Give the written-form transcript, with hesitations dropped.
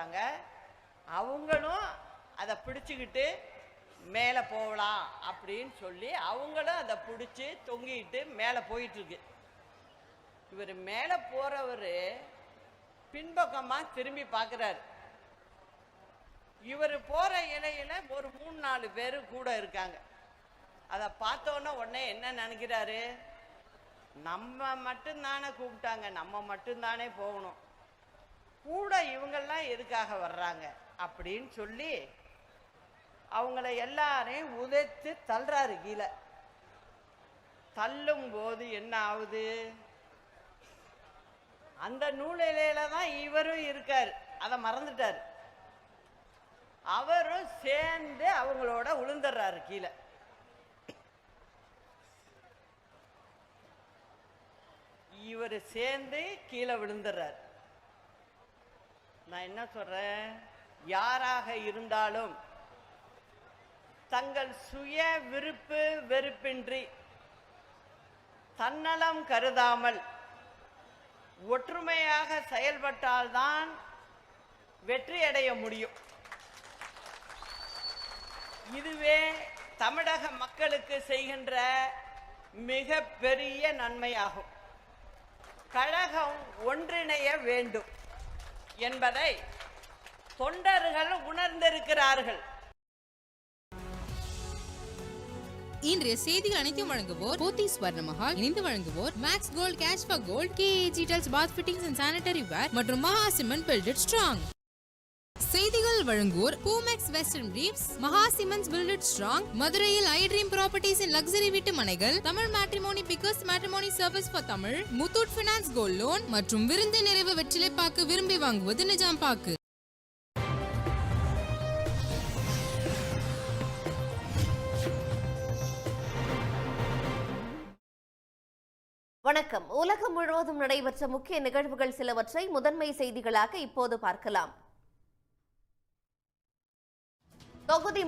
வர்றாங்க. அவங்களும் அதை பிடிச்சிக்கிட்டு மேலே போகலாம் அப்படின்னு சொல்லி அவங்களும் அதை பிடிச்சி தொங்கிட்டு மேலே போயிட்டுருக்கு. இவர் மேலே போகிறவர் பின்பக்கமாக திரும்பி பார்க்குறாரு. இவர் போகிற இலையில் ஒரு 3-4 பேர் கூட இருக்காங்க. அதை பார்த்தோன்னே உடனே என்ன நினைக்கிறாரு, நம்ம மட்டும்தானே கூப்பிட்டாங்க, நம்ம மட்டும்தானே போகணும், கூட இவங்கெல்லாம் எதுக்காக வர்றாங்க அப்படின்னு சொல்லி அவங்கள எல்லாரையும் உதைத்து தள்ளுறாரு கீழே. தள்ளும் போது என்ன ஆகுது, அந்த நூலிலையில தான் இவரும் இருக்காரு, அதை மறந்துட்டார். அவரும் சேர்ந்து அவங்களோட விழுந்துடுறாரு கீழே. இவர் சேர்ந்து கீழே விழுந்துடுறார். நான் என்ன சொல்றேன், யாராக இருந்தாலும் தங்கள் சுய விருப்பு வெறுப்பின்றி தன்னலம் கருதாமல் ஒற்றுமையாக செயல்பட்டால்தான் வெற்றி அடைய முடியும். இதுவே தமிழக மக்களுக்கு செய்கின்ற மிக பெரிய நன்மையாகும். கழகம் ஒன்றிணைய வேண்டும் என்பதை தொண்டர்கள் உணர்ந்திருக்கிறார்கள். இன்றைய செய்திகள் அனைத்தும் வழங்குவோர் போத்தி ஸ்வர்ண மஹால், இணைந்து வழங்குவோர் Max gold cash for gold, KAG tiles, bath fittings and sanitary ware மற்றும் மகா சிமெண்ட் பில்டட் ஸ்ட்ராங். செய்திகள் வழங்குவோர் Poomex western briefs, Maha cements built strong, மதுரையில் I dream properties in luxury வீட்டு மனைகள், Tamil matrimony biggest matrimony service for Tamil, Muthoot finance gold loan மற்றும் விருந்து நிறைவு வெற்றிலை பாக்கு, விரும்பி வாங்குவது நிஜாம் பாக்கு. வணக்கம். உலகம் முழுவதும் நடைபெற்ற முக்கிய நிகழ்வுகள் சிலவற்றை முதன்மை செய்திகளாக இப்போது பார்க்கலாம். தொகுதி